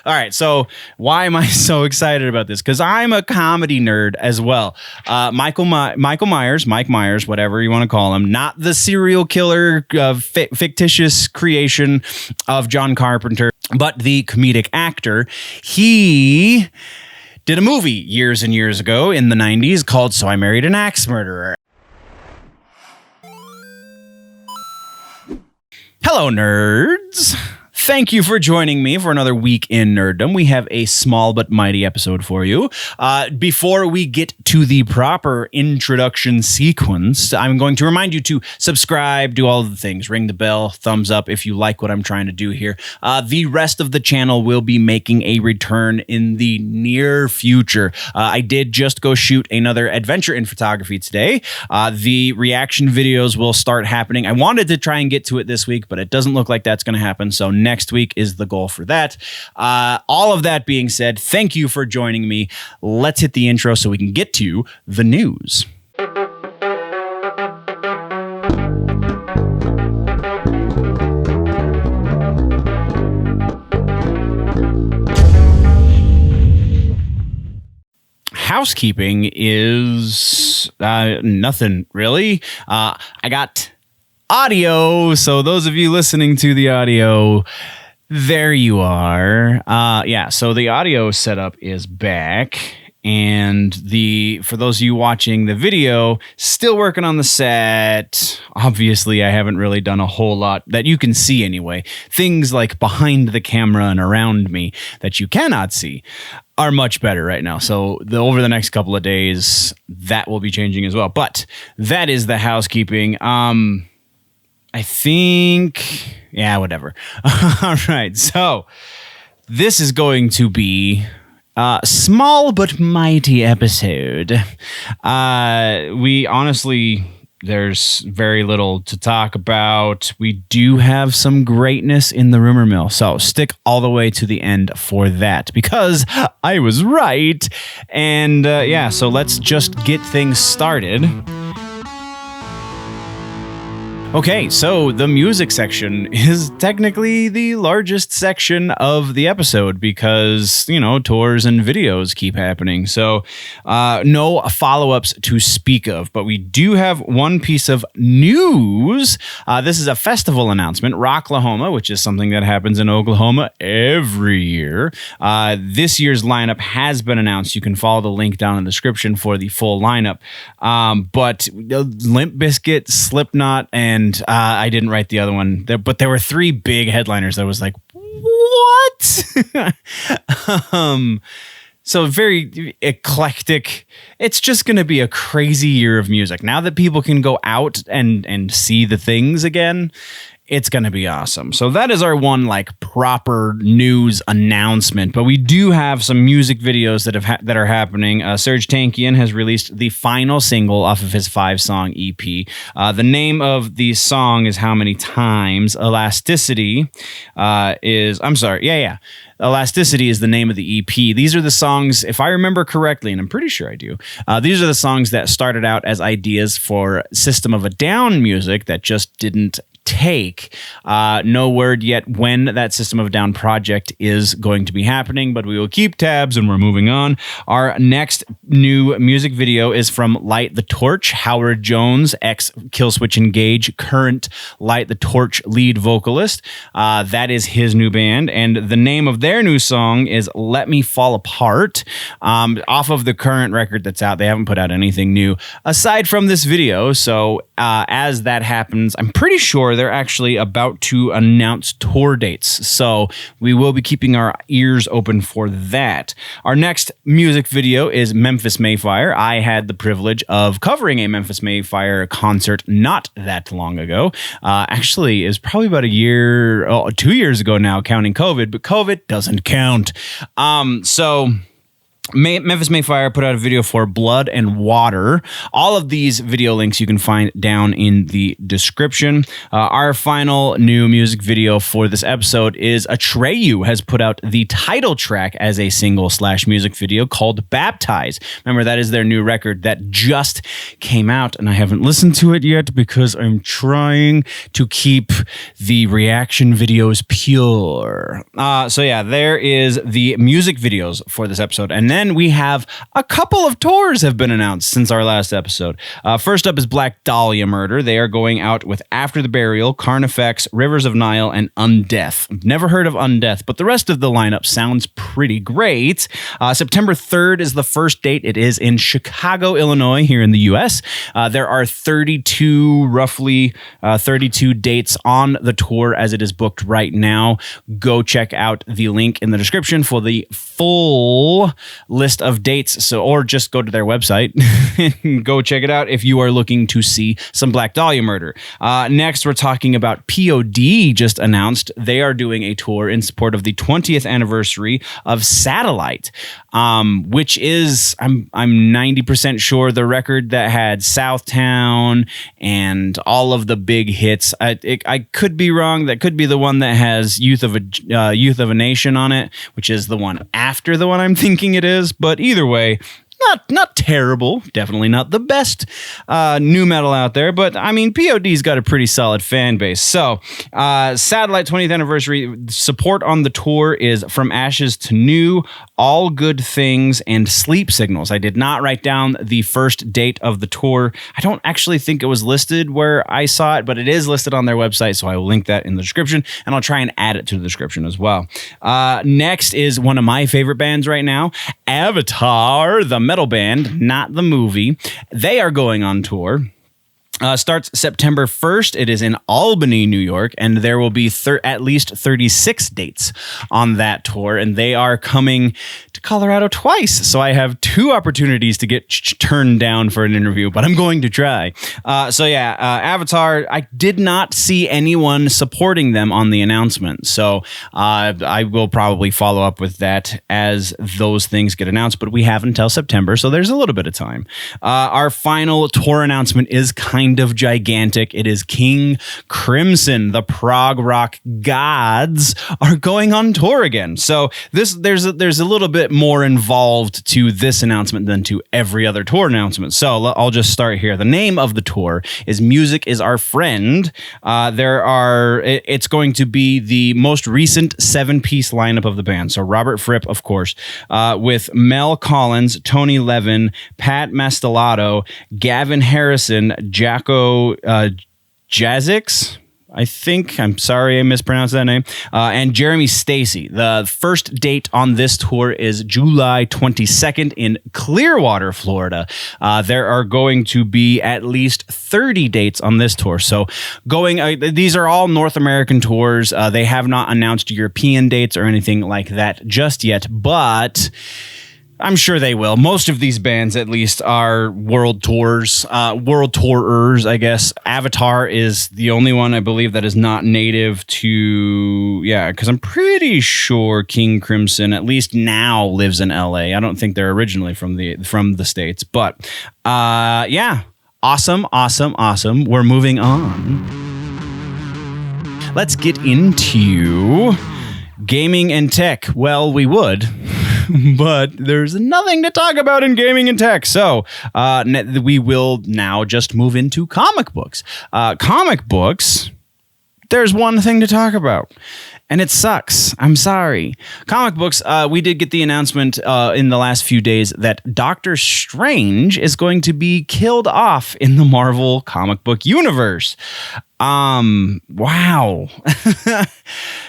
All right, so why am I so excited about this? Because I'm a comedy nerd as well. Mike Myers, whatever you want to call him, not the serial killer, fictitious creation of John Carpenter, but the comedic actor. He did a movie years and years ago in the 90s called So I Married an Axe Murderer. Hello, nerds. Thank you for joining me for another week in Nerdom. We have a small but mighty episode for you. Before we get to the proper introduction sequence, I'm going to remind you to subscribe, do all of the things, ring the bell, thumbs up if you like what I'm trying to do here. The rest of the channel will be making a return in the near future. I did just go shoot another adventure in photography today. The reaction videos will start happening. I wanted to try and get to it this week, but it doesn't look like that's going to happen. So next week is the goal for that. All of that being said, thank you for joining me. Let's hit the intro so we can get to the news. Housekeeping is nothing really. I got audio, so those of you listening to the audio, there you are. So the audio setup is back, and for those of you watching the video, still working on the set. Obviously, I haven't really done a whole lot that you can see anyway. Things like behind the camera and around me that you cannot see are much better right now. So over the next couple of days, that will be changing as well. But that is the housekeeping. I think, whatever. All right, so this is going to be a small but mighty episode. There's very little to talk about. We do have some greatness in the rumor mill, so stick all the way to the end for that, because I was right. And so let's just get things started. Okay, so the music section is technically the largest section of the episode because, tours and videos keep happening. So no follow-ups to speak of, but we do have one piece of news. This is a festival announcement, Rocklahoma, which is something that happens in Oklahoma every year. This year's lineup has been announced. You can follow the link down in the description for the full lineup. But Limp Bizkit, Slipknot, and I didn't write the other one, but there were three big headliners that was like, what? So very eclectic. It's just going to be a crazy year of music. Now that people can go out and see the things again, it's going to be awesome. So that is our one proper news announcement. But we do have some music videos that are happening. Serj Tankian has released the final single off of his 5-song EP. The name of the song is How Many Times. Elasticity is the name of the EP. These are the songs, if I remember correctly, and I'm pretty sure I do, these are the songs that started out as ideas for System of a Down music that just didn't take. No word yet when that System of a Down project is going to be happening, but we will keep tabs and we're moving on. Our next new music video is from Light the Torch, Howard Jones, ex-Killswitch Engage, current Light the Torch lead vocalist. That is his new band, and the name of their new song is Let Me Fall Apart. Off of the current record that's out, they haven't put out anything new aside from this video, so as that happens, I'm pretty sure they're actually about to announce tour dates. So we will be keeping our ears open for that. Our next music video is Memphis Mayfire. I had the privilege of covering a Memphis Mayfire concert not that long ago. Actually, is probably about 2 years ago now, counting COVID, but COVID doesn't count. So Memphis Mayfire put out a video for Blood and Water. All of these video links you can find down in the description. Our final new music video for this episode is Atreyu has put out the title track as a single/music video called Baptize. Remember, that is their new record that just came out, and I haven't listened to it yet because I'm trying to keep the reaction videos pure. So yeah, there is the music videos for this episode. And then we have a couple of tours have been announced since our last episode. First up is Black Dahlia Murder. They are going out with After the Burial, Carnifex, Rivers of Nile, and Undeath. Never heard of Undeath, but the rest of the lineup sounds pretty great. September 3rd is the first date. It is in Chicago, Illinois, here in the U.S. There are roughly 32 dates on the tour as it is booked right now. Go check out the link in the description for the full list of dates, or just go to their website and go check it out if you are looking to see some Black Dahlia Murder. Next, we're talking about POD just announced they are doing a tour in support of the 20th anniversary of Satellite, which is, I'm 90% sure, the record that had Southtown and all of the big hits. I could be wrong. That could be the one that has Youth of a Nation on it, which is the one after the one I'm thinking it is. But either way, not terrible. Definitely not the best new metal out there, but I mean, POD's got a pretty solid fan base. So, Satellite 20th anniversary support on the tour is From Ashes to New, All Good Things, and Sleep Signals. I did not write down the first date of the tour. I don't actually think it was listed where I saw it, but it is listed on their website, so I will link that in the description, and I'll try and add it to the description as well. Next is one of my favorite bands right now, Avatar, the metal band, not the movie. They are going on tour. Starts September 1st. It is in Albany, New York, and there will be at least 36 dates on that tour, and they are coming to Colorado twice, so I have 2 opportunities to get turned down for an interview, but I'm going to try. Avatar, I did not see anyone supporting them on the announcement, so I will probably follow up with that as those things get announced, but we have until September, so there's a little bit of time. Our final tour announcement is kind of gigantic. It is King Crimson. The prog rock gods are going on tour again. So there's a little bit more involved to this announcement than to every other tour announcement. So I'll just start here. The name of the tour is Music is Our Friend. It's going to be the most recent 7-piece lineup of the band. So Robert Fripp, of course, with Mel Collins, Tony Levin, Pat Mastelotto, Gavin Harrison, Jakko, Jakszyk, I think. I'm sorry I mispronounced that name. And Jeremy Stacey. The first date on this tour is July 22nd in Clearwater, Florida. There are going to be at least 30 dates on this tour. So these are all North American tours. They have not announced European dates or anything like that just yet, but I'm sure they will. Most of these bands, at least, are world tourers, I guess. Avatar is the only one, I believe, that is not native to, because I'm pretty sure King Crimson, at least now, lives in LA. I don't think they're originally from the States, but awesome. We're moving on. Let's get into gaming and tech. Well, we would. But there's nothing to talk about in gaming and tech. So we will now just move into comic books. Comic books, there's one thing to talk about. And it sucks. I'm sorry. Comic books, we did get the announcement in the last few days that Doctor Strange is going to be killed off in the Marvel comic book universe. Wow.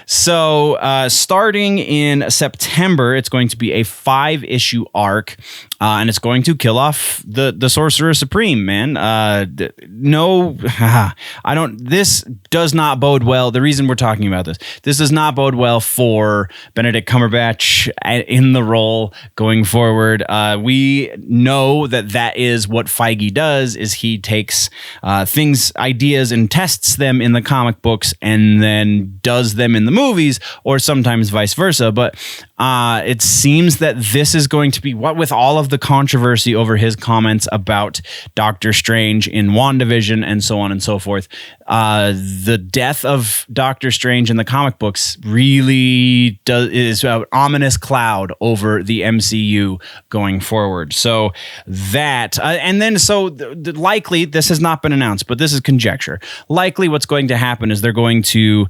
So, starting in September, it's going to be a 5-issue arc, and it's going to kill off the Sorcerer Supreme, man. This does not bode well. The reason we're talking about this does not bode well for Benedict Cumberbatch in the role going forward. We know that is what Feige does, is he takes ideas and tests them in the comic books and then does them in the movies, or sometimes vice versa. But it seems that this is going to be, what with all of the controversy over his comments about Doctor Strange in WandaVision and so on and so forth, the death of Doctor Strange in the comic books really is an ominous cloud over the MCU going forward. So that, and then likely, this has not been announced, but this is conjecture. Likely what's going to happen is they're going to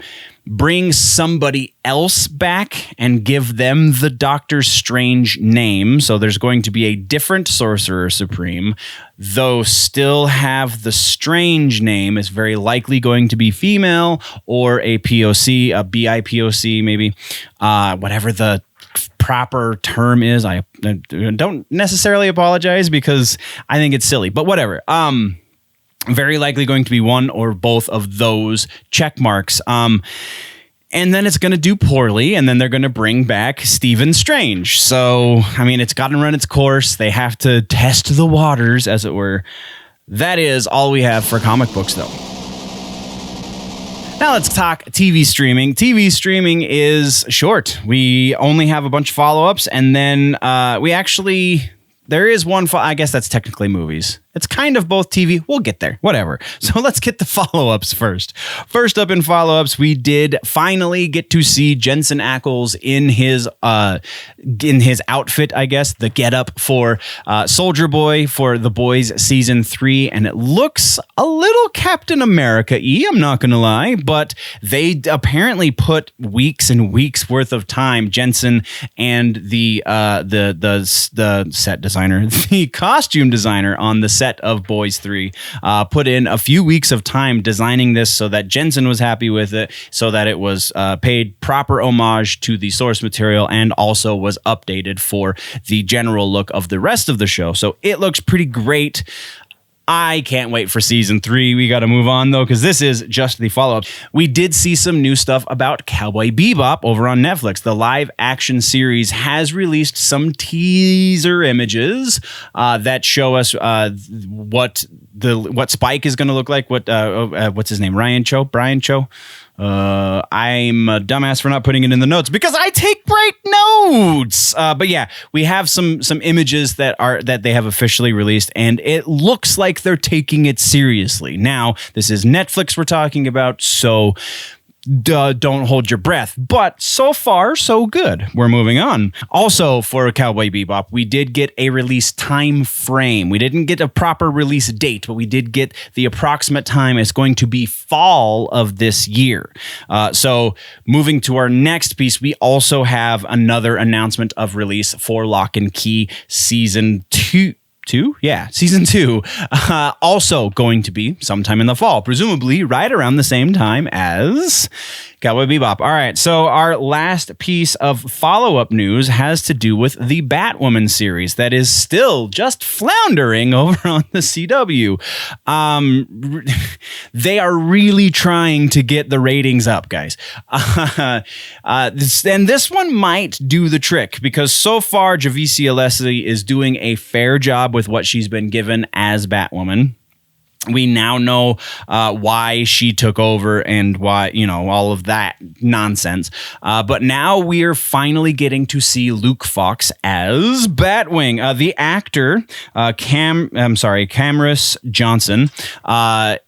bring somebody else back and give them the Doctor Strange name. So there's going to be a different Sorcerer Supreme, though still have the Strange name. Is very likely going to be female, or a POC, a BIPOC maybe, whatever the proper term is. I don't necessarily apologize because I think it's silly, but whatever. Very likely going to be one or both of those check marks. And then it's going to do poorly, and then they're going to bring back Stephen Strange. So, I mean, it's got to run its course. They have to test the waters, as it were. That is all we have for comic books, though. Now let's talk TV streaming. TV streaming is short. We only have a bunch of follow-ups, and then there is one, I guess that's technically movies. It's kind of both TV. We'll get there. Whatever. So let's get the follow-ups first. First up in follow-ups, we did finally get to see Jensen Ackles in his outfit, I guess, the getup for Soldier Boy for The Boys Season 3, and it looks a little Captain America-y, I'm not going to lie, but they apparently put weeks and weeks worth of time, Jensen and the set designer, the costume designer on the set of Boys 3, put in a few weeks of time designing this so that Jensen was happy with it, so that it was paid proper homage to the source material and also was updated for the general look of the rest of the show. So it looks pretty great. I can't wait for season 3. We got to move on, though, because this is just the follow-up. We did see some new stuff about Cowboy Bebop over on Netflix. The live action series has released some teaser images that show us what Spike is going to look like. What's his name? Brian Cho. I'm a dumbass for not putting it in the notes because I take great notes. But yeah, we have some images that they have officially released, and it looks like they're taking it seriously. Now, this is Netflix we're talking about, so don't hold your breath, but so far so good. We're moving on. Also, for Cowboy Bebop, we did get a release time frame. We didn't get a proper release date, but we did get the approximate time. It's going to be fall of this year. So moving to our next piece, we also have another announcement of release for Locke and Key season 2. Season 2, also going to be sometime in the fall, presumably right around the same time as Cowboy Bebop. All right, so our last piece of follow-up news has to do with the Batwoman series that is still just floundering over on the CW. They are really trying to get the ratings up, guys. And this one might do the trick, because so far Javicia Alessi is doing a fair job with what she's been given as Batwoman. We now know why she took over and why, all of that nonsense. But now we are finally getting to see Luke Fox as Batwing. The actor, Cameras Johnson,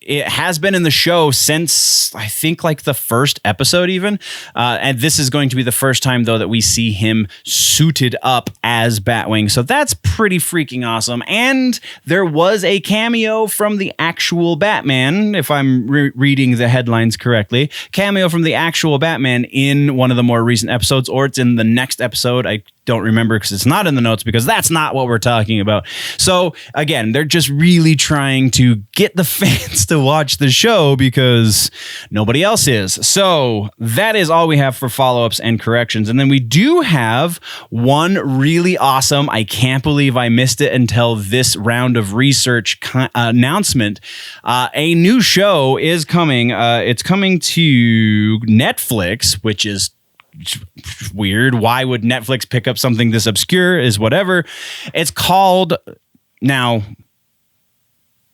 it has been in the show since, I think, like the first episode even. And this is going to be the first time, though, that we see him suited up as Batwing. So that's pretty freaking awesome. And there was a cameo from the actual Batman, if I'm reading the headlines correctly. Cameo from the actual Batman in one of the more recent episodes, or it's in the next episode. I don't remember because it's not in the notes, because that's not what we're talking about. So again, they're just really trying to get the fans to watch the show because nobody else is. So that is all we have for follow-ups and corrections. And then we do have one really awesome, I can't believe I missed it until this round of research announcement, announcement. A new show is coming. It's coming to Netflix, which is weird. Why would Netflix pick up something this obscure? Is whatever. It's called. Now,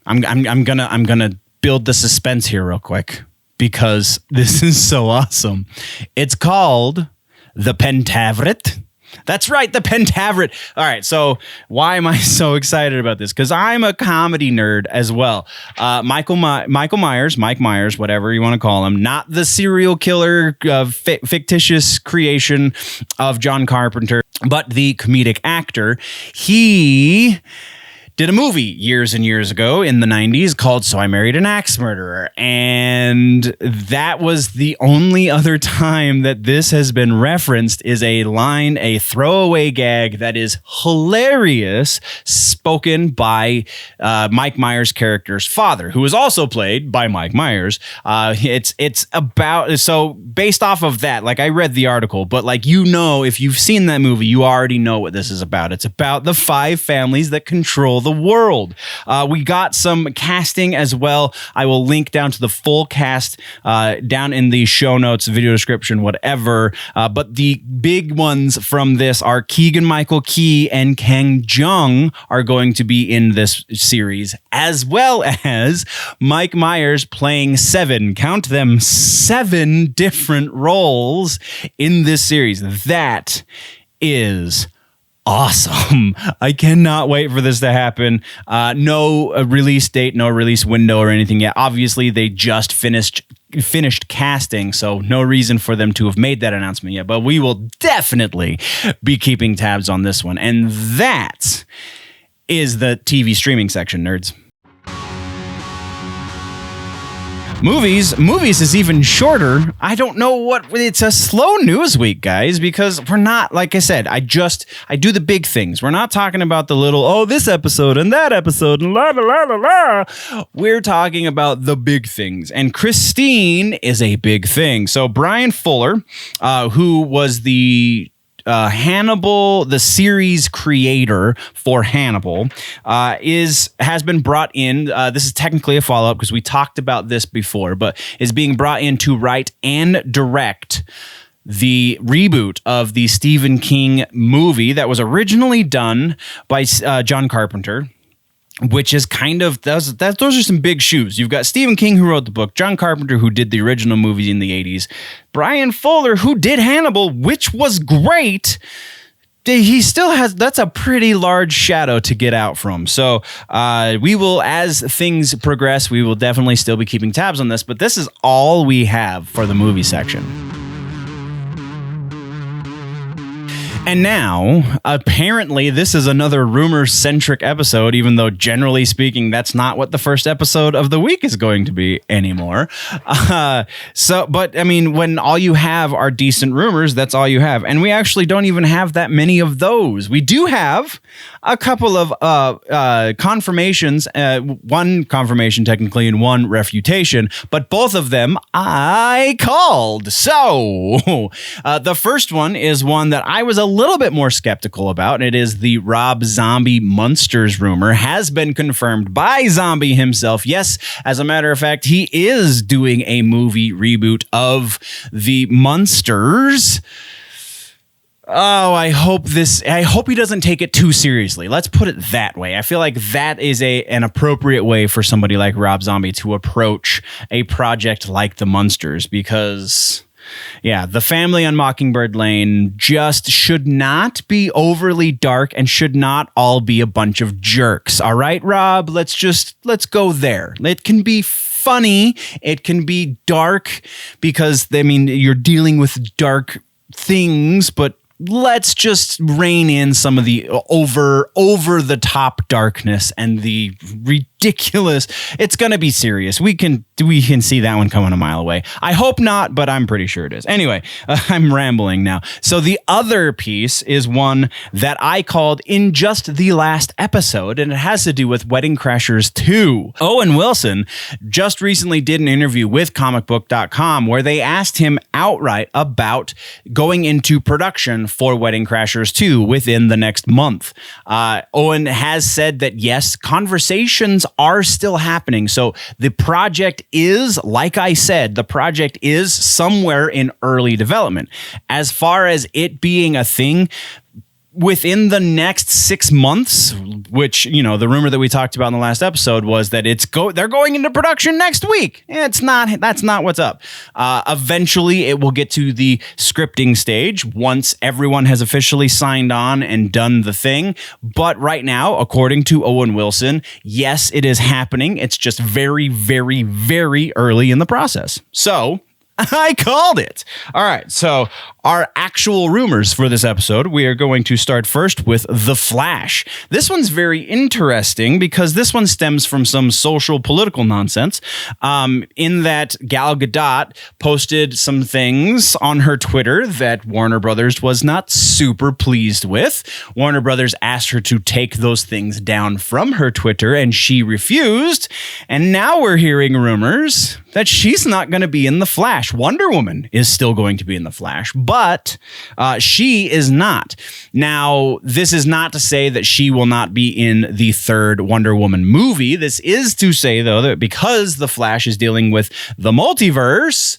I'm gonna build the suspense here real quick because this is so awesome. It's called the Pentaverate. That's right, the Pentaverate. All right, so why am I so excited about this? Because I'm a comedy nerd as well. Mike Myers, whatever you want to call him, not the serial killer fictitious creation of John Carpenter, but the comedic actor. He did a movie years and years ago in the 90s called So I Married an Axe Murderer. And that was the only other time that this has been referenced is a line, a throwaway gag that is hilarious, spoken by Mike Myers' character's father, who was also played by Mike Myers. It's about, so based off of that, like I read the article, but like, you know, if you've seen that movie, you already know what this is about. It's about the 5 families that control the world. We got some casting as well. I will link down to the full cast down in the show notes, video description, whatever. But the big ones from this are Keegan Michael Key and Jeong are going to be in this series, as well as Mike Myers playing 7, count them, 7 different roles in this series. That is awesome. I cannot wait for this to happen. No release date, no release window or anything yet. Obviously, they just finished casting, so no reason for them to have made that announcement yet. But we will definitely be keeping tabs on this one. And that is the TV streaming section, nerds. Movies is even shorter. I don't know what, it's a slow news week, guys, because we're not, like I said, I do the big things. We're not talking about the little, this episode and that episode and la la la la la. We're talking about the big things, and Christine is a big thing. So Brian Fuller, who was the Hannibal, the series creator for Hannibal, has been brought in. This is technically a follow-up because we talked about this before, but is being brought in to write and direct the reboot of the Stephen King movie that was originally done by John Carpenter, which is kind of, those are some big shoes. You've got Stephen King, who wrote the book, John Carpenter, who did the original movie in the 80s, Brian Fuller, who did Hannibal, which was great. He still has, that's a pretty large shadow to get out from. So we will, as things progress, we will definitely still be keeping tabs on this, but this is all we have for the movie section. And now, apparently, this is another rumor-centric episode, even though, generally speaking, that's not what the first episode of the week is going to be anymore. But, I mean, when all you have are decent rumors, that's all you have. And we actually don't even have that many of those. We do have a couple of confirmations, one confirmation, technically, and one refutation, but both of them I called. So, the first one is one that I was a little bit more skeptical about, and it is the Rob Zombie Munsters rumor. Has been confirmed by Zombie himself. Yes, as a matter of fact, he is doing a movie reboot of the Munsters. Oh, I hope he doesn't take it too seriously. Let's put it that way. I feel like that is an appropriate way for somebody like Rob Zombie to approach a project like the Munsters, because yeah, the family on Mockingbird Lane just should not be overly dark and should not all be a bunch of jerks. All right, Rob, let's go there. It can be funny. It can be dark because, I mean, you're dealing with dark things, but let's just rein in some of the over the top darkness and the ridiculous. It's going to be serious. We can see that one coming a mile away. I hope not, but I'm pretty sure it is. Anyway, I'm rambling now. So the other piece is one that I called in just the last episode, and it has to do with Wedding Crashers 2. Owen Wilson just recently did an interview with comicbook.com where they asked him outright about going into production for Wedding Crashers 2 within the next month. Owen has said that yes, conversations are still happening. So the project is, like I said, the project is somewhere in early development. As far as it being a thing, within the next 6 months, which, the rumor that we talked about in the last episode was that they're going into production next week. That's not what's up. Eventually it will get to the scripting stage once everyone has officially signed on and done the thing. But right now, according to Owen Wilson, yes, it is happening. It's just very, very, very early in the process. So I called it. All right. So our actual rumors for this episode, we are going to start first with The Flash. This one's very interesting because this one stems from some social political nonsense, in that Gal Gadot posted some things on her Twitter that Warner Brothers was not super pleased with. Warner Brothers asked her to take those things down from her Twitter, and she refused. And now we're hearing rumors that she's not going to be in The Flash. Wonder Woman is still going to be in The Flash, but she is not. Now, this is not to say that she will not be in the third Wonder Woman movie. This is to say, though, that because The Flash is dealing with the multiverse,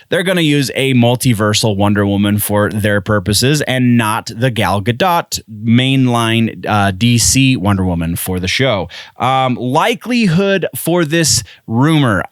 they're going to use a multiversal Wonder Woman for their purposes and not the Gal Gadot mainline DC Wonder Woman for the show. Likelihood for this rumor,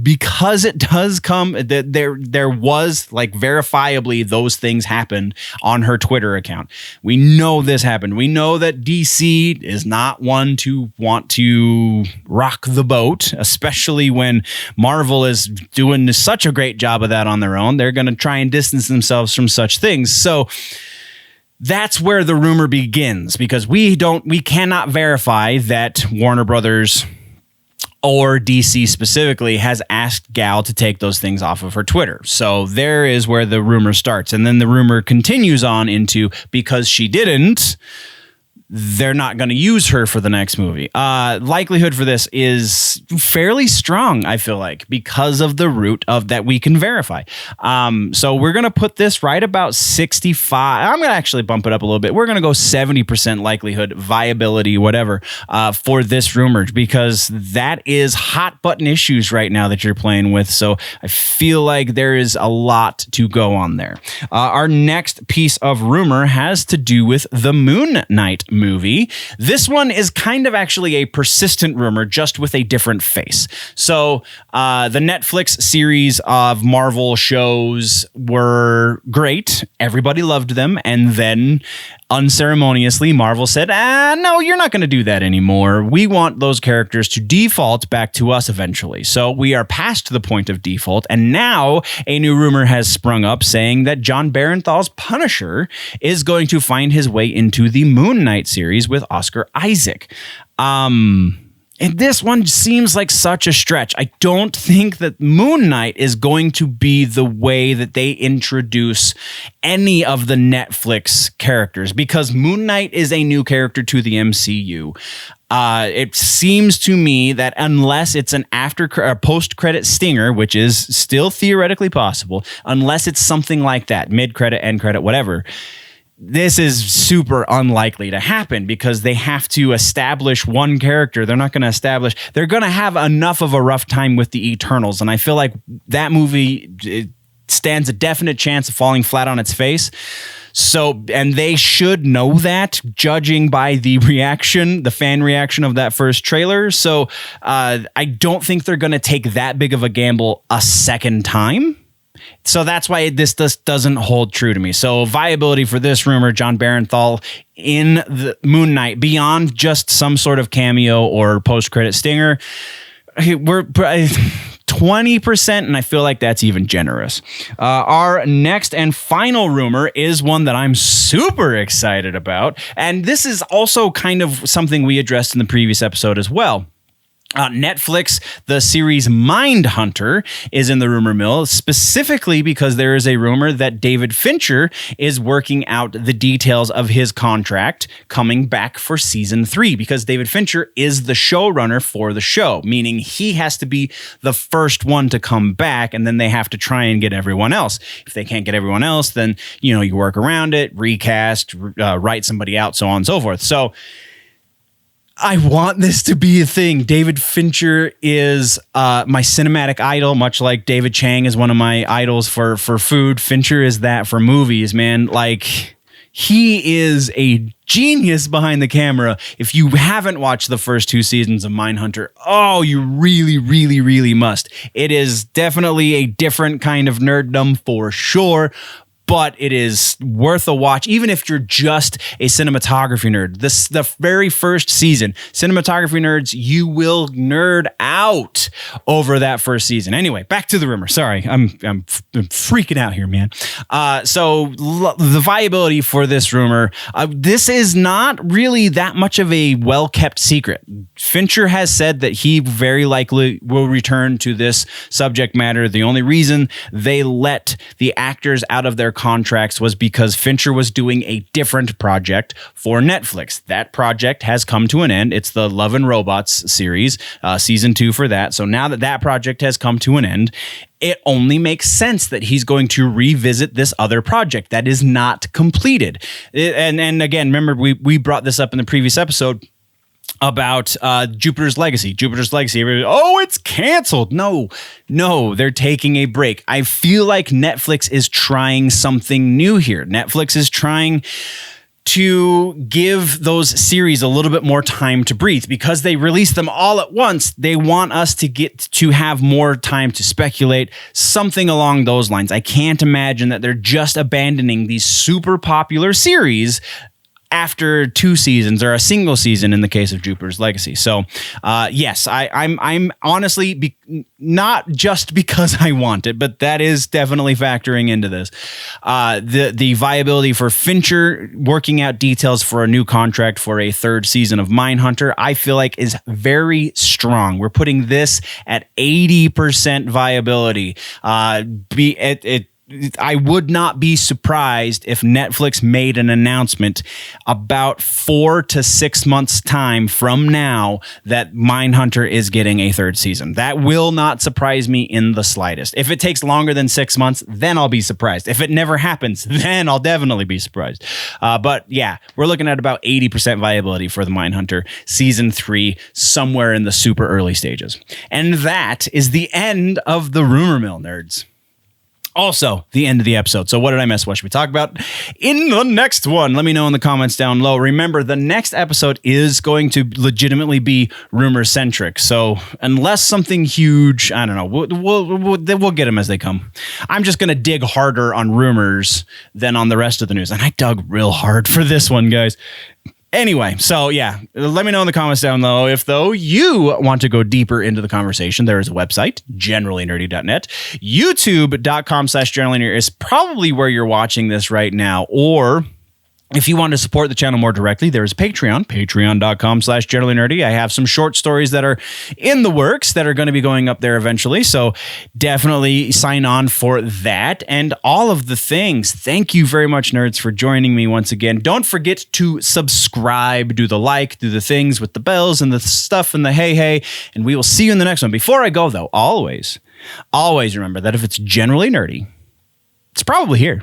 because it does come that there was verifiably those things happened on her Twitter account. We know this happened. We know that DC is not one to want to rock the boat, especially when Marvel is doing such a great job of that on their own. They're going to try and distance themselves from such things. So that's where the rumor begins, because we cannot verify that Warner Brothers or DC specifically has asked Gal to take those things off of her Twitter. So there is where the rumor starts. And then the rumor continues on into, because she didn't, they're not going to use her for the next movie. Likelihood for this is fairly strong, I feel like, because of the route of that we can verify. So we're going to put this right about 65. I'm going to actually bump it up a little bit. We're going to go 70% likelihood, viability, whatever, for this rumor, because that is hot button issues right now that you're playing with. So I feel like there is a lot to go on there. Our next piece of rumor has to do with the Moon Knight movie. This one is kind of actually a persistent rumor, just with a different face. So the Netflix series of Marvel shows were great. Everybody loved them. And then unceremoniously, Marvel said, no, you're not going to do that anymore. We want those characters to default back to us eventually. So we are past the point of default. And now a new rumor has sprung up saying that John Barenthal's Punisher is going to find his way into the Moon Knight series with Oscar Isaac. And this one seems like such a stretch. I don't think that Moon Knight is going to be the way that they introduce any of the Netflix characters, because Moon Knight is a new character to the MCU. It seems to me that unless it's an post-credit stinger, which is still theoretically possible, unless it's something like that, mid-credit, end-credit, whatever, this is super unlikely to happen, because they have to establish one character. They're not going to they're going to have enough of a rough time with the Eternals. And I feel like that movie stands a definite chance of falling flat on its face. So, and they should know that, judging by the fan reaction of that first trailer. So I don't think they're going to take that big of a gamble a second time. So that's why this doesn't hold true to me. So viability for this rumor, John Barenthal in the Moon Knight, beyond just some sort of cameo or post-credit stinger, we're 20%, and I feel like that's even generous. Our next and final rumor is one that I'm super excited about, and this is also kind of something we addressed in the previous episode as well. Netflix, the series Mindhunter, is in the rumor mill, specifically because there is a rumor that David Fincher is working out the details of his contract coming back for season 3, because David Fincher is the showrunner for the show, meaning he has to be the first one to come back, and then they have to try and get everyone else. If they can't get everyone else, then, you work around it, recast, write somebody out, so on and so forth. So I want this to be a thing. David Fincher is my cinematic idol, much like David Chang is one of my idols for food. Fincher is that for movies, man. Like, he is a genius behind the camera. If you haven't watched the first 2 seasons of Mindhunter, oh, you really, really, really must. It is definitely a different kind of nerddom for sure, but it is worth a watch, even if you're just a cinematography nerd. The very first season, cinematography nerds, you will nerd out over that first season. Anyway, back to the rumor. Sorry, I'm freaking out here, man. The viability for this rumor, this is not really that much of a well-kept secret. Fincher has said that he very likely will return to this subject matter. The only reason they let the actors out of their contracts was because Fincher was doing a different project for Netflix. That project has come to an end. It's the Love and Robots series, season 2 for that. So now that project has come to an end, it only makes sense that he's going to revisit this other project that is not completed. And again, remember, we brought this up in the previous episode about Jupiter's Legacy. Oh, it's canceled. No, they're taking a break. I feel like Netflix is trying something new here. Netflix is trying to give those series a little bit more time to breathe because they release them all at once. They want us to get to have more time to speculate, something along those lines. I can't imagine that they're just abandoning these super popular series after 2 seasons or a single season in the case of Jupiter's Legacy. So, yes, I'm honestly not just because I want it, but that is definitely factoring into this. The viability for Fincher working out details for a new contract for a 3rd season of Mindhunter, I feel like is very strong. We're putting this at 80% viability. I would not be surprised if Netflix made an announcement about 4 to 6 months' time from now that Mindhunter is getting a 3rd season. That will not surprise me in the slightest. If it takes longer than 6 months, then I'll be surprised. If it never happens, then I'll definitely be surprised. But yeah, we're looking at about 80% viability for the Mindhunter season 3, somewhere in the super early stages. And that is the end of the rumor mill, nerds. Also, the end of the episode. So what did I miss? What should we talk about in the next one? Let me know in the comments down low. Remember, the next episode is going to legitimately be rumor-centric. So unless something huge, I don't know, we'll get them as they come. I'm just going to dig harder on rumors than on the rest of the news. And I dug real hard for this one, guys. Anyway, so yeah, let me know in the comments down below if, though, you want to go deeper into the conversation. There is a website, generallynerdy.net. YouTube.com/generallynerdy is probably where you're watching this right now, or if you want to support the channel more directly, there's Patreon, patreon.com/generallynerdy. I have some short stories that are in the works that are going to be going up there eventually. So definitely sign on for that and all of the things. Thank you very much, nerds, for joining me once again. Don't forget to subscribe, do the like, do the things with the bells and the stuff and the hey, and we will see you in the next one. Before I go, though, always remember that if it's generally nerdy, it's probably here.